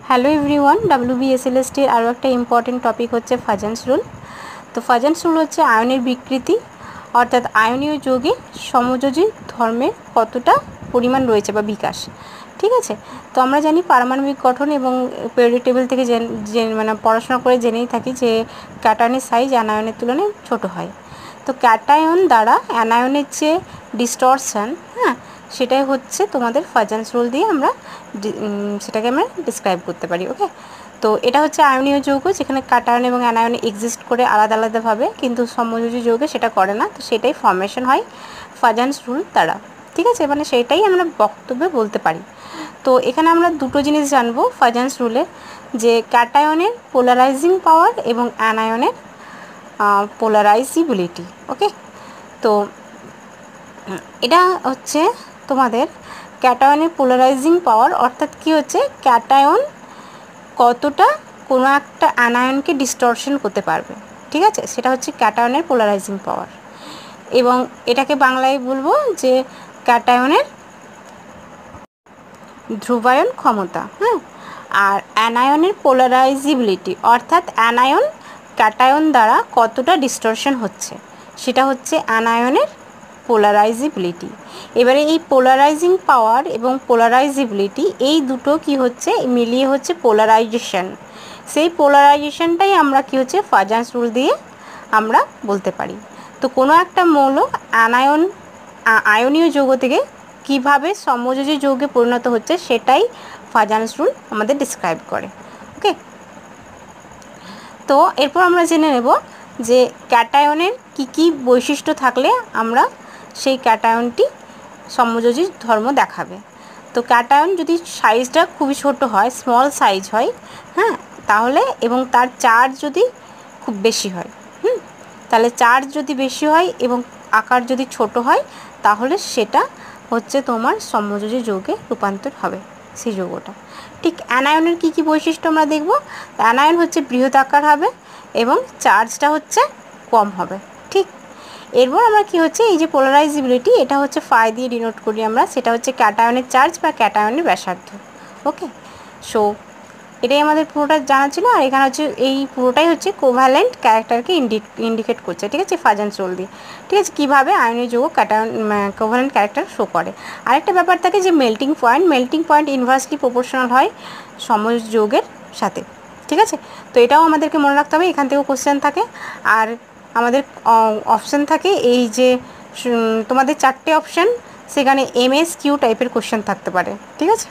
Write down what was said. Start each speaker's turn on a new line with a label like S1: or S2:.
S1: Hello everyone, WBSLST আরও একটা important topic হচ্ছে ফাজেন্স রুল। তো ফাজেন্স রুল হচ্ছে আয়নের বিকৃতি, অর্থাৎ আয়নীয় যৌগে সমযোজী ধর্মের কতটা পরিমাণ রয়েছে বা বিকাশ। ঠিক আছে, তো আমরা জানি পারমাণবিক গঠন এবং পিরিয়ডিক টেবিল থেকে মানে পড়াশোনা করে জেনেই থাকি যে ক্যাটায়নের সাইজ অ্যানায়নের তুলনায় ছোট হয়। তো ক্যাটায়ন দ্বারা অ্যানায়নের যে ডিস্টরশন, সেটাই হচ্ছে তোমাদের ফাজেন্স রুল দিয়ে আমরা সেটাকে আমরা ডিসক্রাইব করতে পারি। ওকে, তো এটা হচ্ছে আয়নীয় যৌগ যেখানে ক্যাটায়ন এবং অ্যানায়ন এক্সিস্ট করে আলাদা আলাদাভাবে, কিন্তু সমযোজী যৌগে সেটা করে না। তো সেটাই ফর্মেশন হয় ফাজেন্স রুল দ্বারা। ঠিক আছে, মানে সেটাই আমরা বক্তব্যে বলতে পারি। তো এখানে আমরা দুটো জিনিস জানবো ফাজেন্স রুলে, যে ক্যাটায়নের পোলারাইজিং পাওয়ার এবং অ্যানায়নের পোলারাইজিবিলিটি। ওকে, তো এটা হচ্ছে তোমাদের ক্যাটায়নের পোলারাইজিং পাওয়ার, অর্থাৎ কি হচ্ছে ক্যাটায়ন কতটা কোনো একটা অ্যানায়নকে ডিস্টরশন করতে পারবে। ঠিক আছে, সেটা হচ্ছে ক্যাটায়নের পোলারাইজিং পাওয়ার, এবং এটাকে বাংলায় বলবো যে ক্যাটায়নের ধ্রুবায়ন ক্ষমতা। আর অ্যানায়নের পোলারাইজিবিলিটি, অর্থাৎ অ্যানায়ন ক্যাটায়ন দ্বারা কতটা ডিস্টরশন হচ্ছে, সেটা হচ্ছে অ্যানায়নের পোলারাইজিবিলিটি। এবারে এই পোলারাইজিং পাওয়ার এবং পোলারাইজিবিলিটি এই দুটো কি হচ্ছে মিলিয়ে হচ্ছে পোলারাইজেশন। সেই পোলারাইজেশনটাই আমরা কি হচ্ছে ফাজেন্স রুল দিয়ে আমরা বলতে পারি। তো কোনো একটা মৌল আয়নীয় যৌগ থেকে কিভাবে সমযোজী যৌগে পরিণত হচ্ছে সেটাই ফাজেন্স রুল আমাদের ডিসক্রাইব করে। ওকে, তো এরপর আমরা জেনে নেব যে ক্যাটায়নের কি বৈশিষ্ট্য থাকলে আমরা সেই ক্যাটায়নটি সমযোজী ধর্ম দেখাবে। তো ক্যাটায়ন যদি সাইজটা খুবই ছোট হয়, স্মল সাইজ হয়, তাহলে, এবং তার চার্জ যদি খুব বেশি হয়, তাহলে চার্জ যদি বেশি হয় এবং আকার যদি ছোট হয়, তাহলে সেটা হচ্ছে তোমার সমযোজী যৌগে রূপান্তর হবে সেই যৌগটা। ঠিক অ্যানায়নের কি বৈশিষ্ট্য আমরা দেখব। অ্যানায়ন হচ্ছে বৃহৎ আকার হবে এবং চার্জটা হচ্ছে কম হবে। ঠিক, এরপর আমরা কি হচ্ছে এই যে পোলারাইজিবিলিটি, এটা হচ্ছে ফাই দিয়ে ডিনোট করি আমরা, সেটা হচ্ছে ক্যাটায়নের চার্জ বা ক্যাটায়নের ব্যাসার্ধ। ওকে, সো এটাই আমাদের পুরোটা জানা ছিল। আর এখানে হচ্ছে এই পুরোটাই হচ্ছে কোভ্যালেন্ট ক্যারেক্টারকে ইন্ডিকেট করছে। ঠিক আছে, ফাজেন্স রুল দিয়ে। ঠিক আছে, কীভাবে আয়নীয় যৌগ ক্যাটায়ন কোভ্যালেন্ট ক্যারেক্টার শো করে। আরেকটা ব্যাপার থাকে যে মেল্টিং পয়েন্ট ইনভার্সলি প্রপোর্শনাল হয় সমযোজী যৌগের সাথে। ঠিক আছে, তো এটাও আমাদেরকে মনে রাখতে হবে, এখান থেকেও কোশ্চেন থাকে। আর আমাদের অপশান থাকে এই যে তোমাদের 4টে অপশান, সেখানে MSQ টাইপের কোশ্চেন থাকতে পারে। ঠিক আছে।